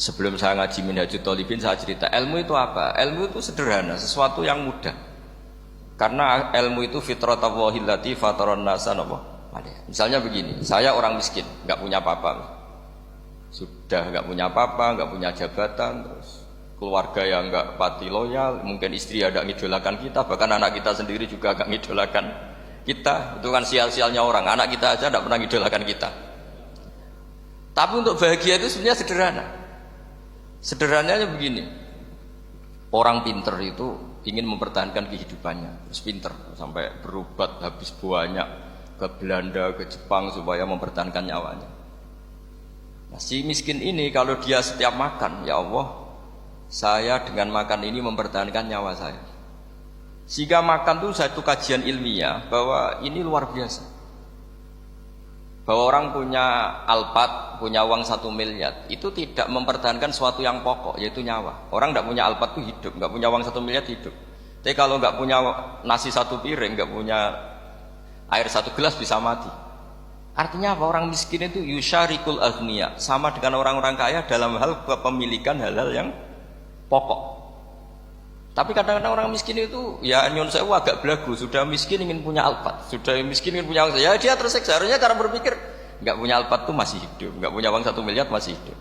Sebelum saya ngaji Minhajul Thalibin, saya cerita ilmu itu apa? Ilmu itu sederhana, sesuatu yang mudah. Karena ilmu itu fitratallahi allati fataran nasa alaiha. Misalnya begini, saya orang miskin, nggak punya apa-apa, sudah nggak punya apa-apa, nggak punya jabatan, terus keluarga yang nggak pati loyal, mungkin istri ada ngidolakan kita, bahkan anak kita sendiri juga nggak ngidolakan kita. Itu kan sial-sialnya orang, anak kita aja nggak pernah ngidolakan kita. Tapi untuk bahagia itu sebenarnya sederhana. Sederhananya begini, orang pinter itu ingin mempertahankan kehidupannya, terus pinter sampai berobat habis banyak ke Belanda, ke Jepang supaya mempertahankan nyawanya. Nah, si miskin ini kalau dia setiap makan, ya Allah, saya dengan makan ini mempertahankan nyawa saya. Sehingga makan itu satu kajian ilmiah bahwa ini luar biasa. Bahwa orang punya Alphard, punya uang 1 miliar, itu tidak mempertahankan sesuatu yang pokok, yaitu nyawa. Orang tidak punya Alphard itu hidup, nggak punya uang 1 miliar hidup. Tapi kalau nggak punya nasi 1 piring, nggak punya air 1 gelas bisa mati. Artinya apa? Orang miskin itu yusyarikul aghniya, sama dengan orang-orang kaya dalam hal kepemilikan hal-hal yang pokok. Tapi kadang-kadang orang miskin itu ya nyon sewu agak belagu, sudah miskin ingin punya Alphard, sudah miskin ingin punya uang, ya dia tersiksa. Harusnya cara berpikir nggak punya Alphard tuh masih hidup, nggak punya uang 1 miliar masih hidup.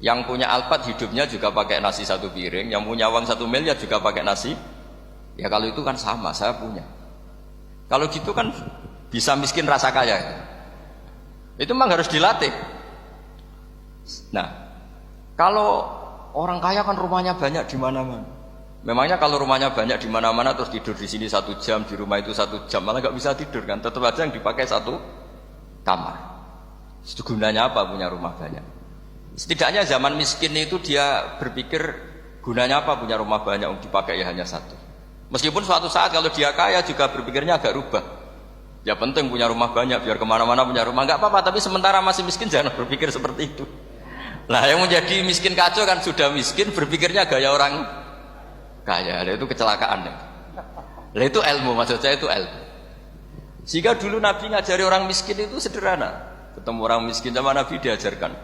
Yang punya Alphard hidupnya juga pakai nasi 1 piring, yang punya uang 1 miliar juga pakai nasi. Ya kalau itu kan sama, saya punya. Kalau gitu kan bisa miskin rasa kaya. Itu memang harus dilatih. Nah, kalau orang kaya kan rumahnya banyak di mana-mana. Memangnya kalau rumahnya banyak di mana-mana terus tidur di sini 1 jam, di rumah itu 1 jam, malah nggak bisa tidur kan? Tetap aja yang dipakai 1 kamar. Itu gunanya apa punya rumah banyak? Setidaknya zaman miskin itu dia berpikir gunanya apa punya rumah banyak untuk dipakai ya hanya 1. Meskipun suatu saat kalau dia kaya juga berpikirnya agak rubah. Ya penting punya rumah banyak biar kemana-mana punya rumah, nggak apa-apa. Tapi sementara masih miskin jangan berpikir seperti itu. Nah yang menjadi miskin kacau kan sudah miskin berpikirnya gaya orang kaya, itu kecelakaan. Nah itu ilmu, maksud saya itu ilmu. Sehingga dulu Nabi ngajari orang miskin itu sederhana. Ketemu orang miskin sama Nabi diajarkan.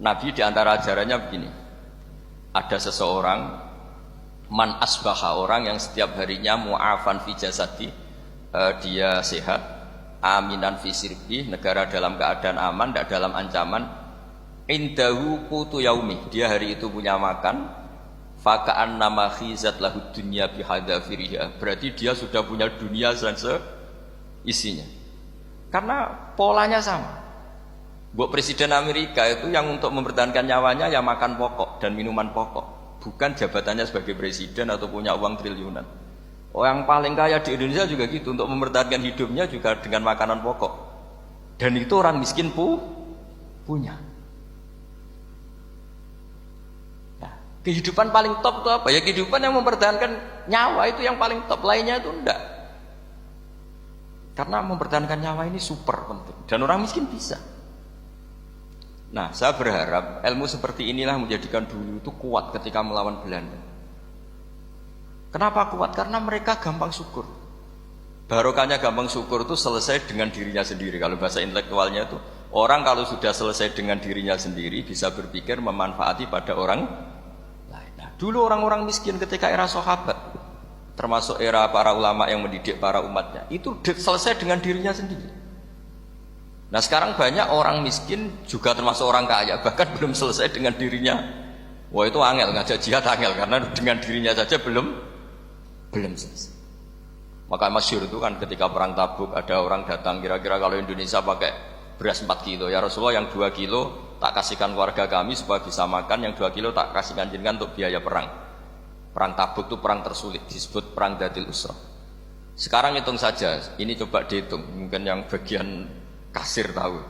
Nabi diantara ajarannya begini. Ada seseorang man asbaha, orang yang setiap harinya mu'afan fi jasadi, dia sehat, aminan fi sirbi, negara dalam keadaan aman, tidak dalam ancaman. Indahu qutu yaumi, dia hari itu punya makan. Faka'an nama khizat lahu dunya bihadzafiriha, berarti dia sudah punya dunia dan seisinya. Karena polanya sama. Buat Presiden Amerika itu yang untuk mempertahankan nyawanya ya makan pokok dan minuman pokok, bukan jabatannya sebagai presiden atau punya uang triliunan. Orang paling kaya di Indonesia juga gitu, untuk mempertahankan hidupnya juga dengan makanan pokok. Dan itu orang miskin punya. Kehidupan paling top itu apa? Ya kehidupan yang mempertahankan nyawa itu yang paling top, lainnya itu enggak. Karena mempertahankan nyawa ini super penting dan orang miskin bisa. Nah, saya berharap ilmu seperti inilah menjadikan dulu itu kuat ketika melawan Belanda. Kenapa kuat? Karena mereka gampang syukur. Barokahnya gampang syukur itu selesai dengan dirinya sendiri. Kalau bahasa intelektualnya itu, orang kalau sudah selesai dengan dirinya sendiri bisa berpikir memanfaati pada orang. Dulu orang-orang miskin ketika era sahabat, termasuk era para ulama yang mendidik para umatnya, itu selesai dengan dirinya sendiri. Nah sekarang banyak orang miskin juga termasuk orang kaya, bahkan belum selesai dengan dirinya. Wah itu angel, ngajak jihad angel, karena dengan dirinya saja belum selesai. Maka masyhur itu kan ketika perang Tabuk, ada orang datang, kira-kira kalau Indonesia pakai beras 4 kilo, ya Rasulullah yang 2 kilo tak kasihkan keluarga kami supaya bisa makan, yang 2 kilo tak kasihkan jenengan untuk biaya perang. Perang Tabuk itu perang tersulit, disebut perang Dhatil Usrah. Sekarang hitung saja, ini coba dihitung, mungkin yang bagian kasir tahu.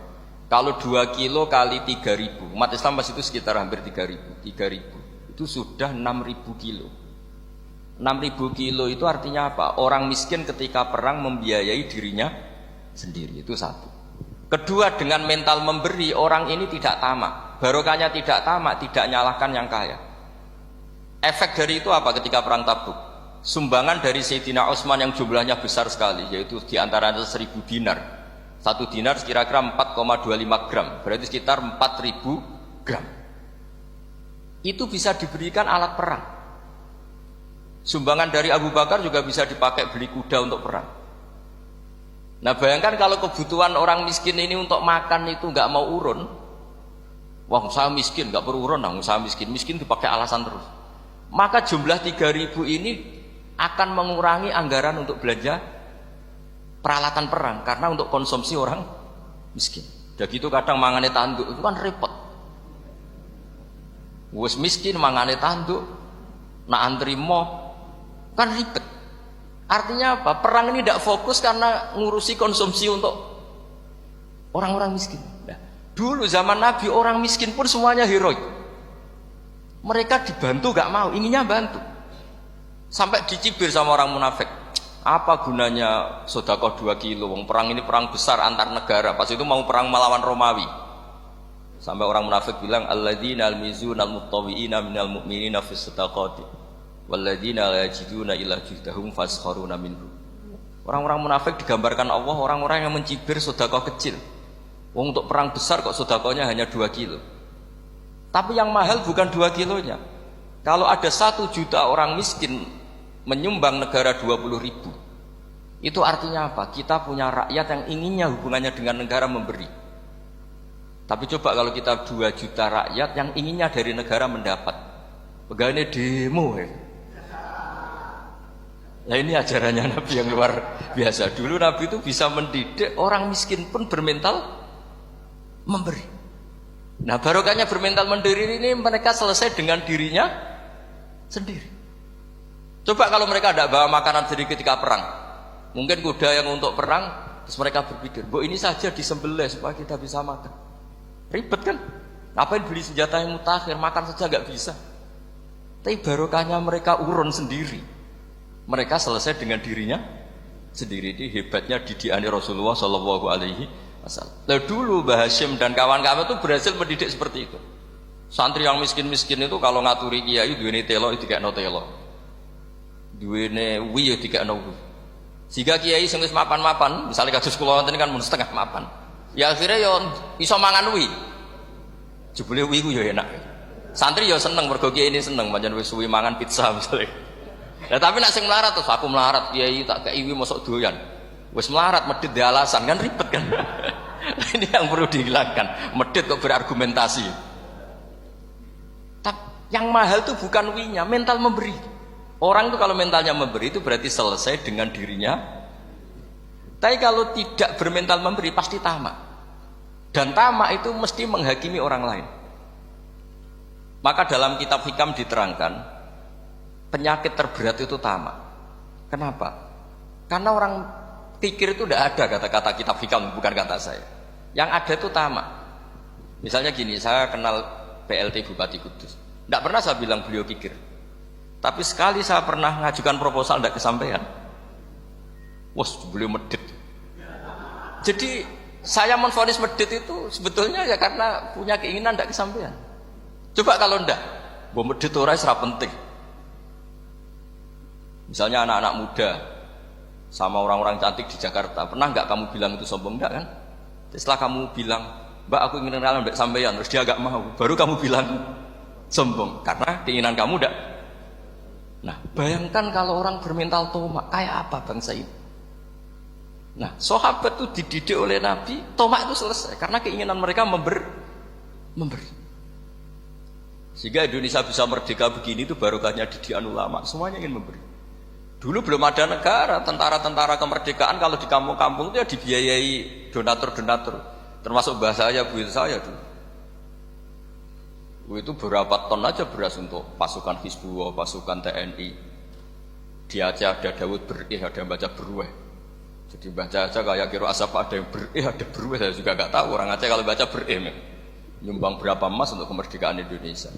Kalau 2 kilo kali 3.000, umat Islam pas itu sekitar hampir 3.000, itu sudah 6.000 kilo. 6.000 kilo itu artinya apa? Orang miskin ketika perang membiayai dirinya sendiri, itu satu. Kedua, dengan mental memberi, orang ini tidak tamak. Barokahnya tidak tamak, tidak nyalahkan yang kaya. Efek dari itu apa ketika perang Tabuk? Sumbangan dari Sayyidina Utsman yang jumlahnya besar sekali, yaitu diantaranya 1.000 dinar. 1 dinar kira-kira 4,25 gram, berarti sekitar 4.000 gram. Itu bisa diberikan alat perang. Sumbangan dari Abu Bakar juga bisa dipakai beli kuda untuk perang. Nah bayangkan kalau kebutuhan orang miskin ini untuk makan itu nggak mau urun, wah saya miskin nggak perlu urun, saya miskin dipakai alasan terus. Maka jumlah 3.000 ini akan mengurangi anggaran untuk belanja peralatan perang karena untuk konsumsi orang miskin. Udah gitu kadang mangane tanduk itu kan repot. Wes miskin mangane tanduk, nak antri moh kan ribet. Artinya apa? Perang ini tidak fokus karena ngurusi konsumsi untuk orang-orang miskin. Nah, dulu zaman Nabi orang miskin pun semuanya heroik. Mereka dibantu gak mau, inginnya bantu. Sampai dicibir sama orang munafik. Apa gunanya sedekah 2 kilo? Perang ini perang besar antar negara. Pas itu mau perang melawan Romawi. Sampai orang munafik bilang alladzina almizuna almuttawiina minal mu'minina fis sadaqati walladzina la yajiduna illa juhdahum faskharuna minhu. Orang-orang munafik digambarkan Allah orang-orang yang mencibir sedekah kecil. Wong untuk perang besar kok sedekahnya hanya 2 kilo. Tapi yang mahal bukan 2 kilonya. Kalau ada 1 juta orang miskin menyumbang negara 20.000, itu artinya apa? Kita punya rakyat yang inginnya hubungannya dengan negara memberi. Tapi coba kalau kita 2 juta rakyat yang inginnya dari negara mendapat, pegawainya demo ya. Nah ini ajarannya Nabi yang luar biasa. Dulu Nabi itu bisa mendidik orang miskin pun bermental memberi. Nah barokahnya bermental memberi ini mereka selesai dengan dirinya sendiri. Coba kalau mereka tidak bawa makanan sendiri ketika perang, mungkin kuda yang untuk perang, terus mereka berpikir, bu ini saja disembelih supaya kita bisa makan. Ribet kan? Ngapain beli senjata yang mutakhir, makan saja nggak bisa. Tapi barokahnya mereka urun sendiri. Mereka selesai dengan dirinya sendiri. Ini hebatnya didikan Rasulullah Shallallahu Alaihi Wasallam. Lalu dulu Mbah Hashim dan kawan-kawan itu berhasil mendidik seperti itu. Santri yang miskin-miskin itu kalau ngaturi kiai duwene telo itu dikekno telo, duwene wi itu dikekno wi. Sehingga kiai sing wis mapan-mapan, misalnya kados kula wonten kan mun setengah mapan. Ya akhirnya yo iso mangan wi. Jebule wi ku yo enak. Santri yo seneng mergo kiai ini seneng pancen wis suwi mangan pizza misalnya. Nah, tapi nak sing melarat terus aku melarat kiai tak kei mosok doyan. Wis melarat medhit di alasan kan ribet kan. Ini yang perlu dihilangkan. Medhit kok berargumentasi. Tapi yang mahal itu bukan winya, mental memberi. Orang itu kalau mentalnya memberi itu berarti selesai dengan dirinya. Tapi kalau tidak bermental memberi pasti tamak. Dan tamak itu mesti menghakimi orang lain. Maka dalam kitab Hikam diterangkan penyakit terberat itu tamak. Kenapa? Karena orang pikir itu tidak ada kata-kata kitab Hikam, bukan kata saya. Yang ada itu tamak. Misalnya gini, saya kenal PLT Bupati Kudus. Tidak pernah saya bilang beliau pikir. Tapi sekali saya pernah ngajukan proposal tidak kesampaian. Wos, beliau medit. Jadi saya menvonis medit itu sebetulnya ya karena punya keinginan tidak kesampaian. Coba kalau tidak, bahwa medit orang serap penting. Misalnya anak-anak muda sama orang-orang cantik di Jakarta, pernah nggak kamu bilang itu sombong? Enggak kan? Setelah kamu bilang, Mbak aku ingin kenalan Mbak sampeyan, terus dia agak mau, baru kamu bilang sombong karena keinginan kamu enggak. Nah, bayangkan kalau orang bermental tomak, kayak apa bangsa ini? Nah, sahabat itu dididik oleh Nabi, tomak itu selesai karena keinginan mereka memberi. Sehingga Indonesia bisa merdeka begini itu barokahnya didikan ulama, semuanya ingin memberi. Dulu belum ada negara, tentara-tentara kemerdekaan kalau di kampung-kampung itu ya dibiayai donatur-donatur. Termasuk bahasa saya, bu saya dulu. Itu berapa ton aja beras untuk pasukan Hizbullah, pasukan TNI. Di Aceh ada Dawud berih, ada yang baca berueh. Jadi baca aja kayak kira asap ada yang berih, ada berueh. Saya juga nggak tahu orang Aceh kalau baca berih. Nyumbang berapa emas untuk kemerdekaan Indonesia.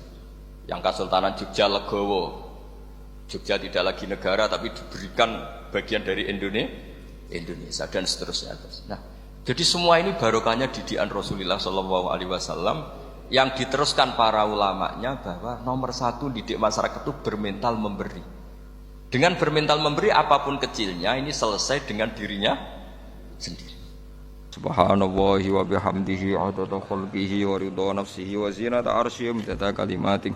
Yang Kesultanan Jogja Legowo. Jogja tidak lagi negara tapi diberikan bagian dari Indonesia dan seterusnya. Nah, jadi semua ini barokahnya didikan Rasulullah Shallallahu Alaihi Wasallam yang diteruskan para ulamanya bahwa nomor 1 didik masyarakat itu bermental memberi. Dengan bermental memberi apapun kecilnya ini selesai dengan dirinya sendiri. Subhanallahi wa bihamdihi 'adada khalqihi wa ridha nafsihi wa zinata 'arsyihi wa midada kalimatihi.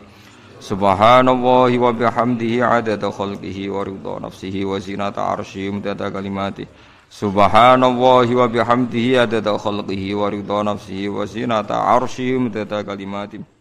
Subhanallahi wa bihamdihi 'adada khalqihi wa ridha nafsihi wa zinata 'arsyihi wa midada kalimatihi. Subhanallahi wa bihamdihi 'adada khalqihi wa ridha nafsihi wa zinata 'arsyihi wa midada kalimatihi.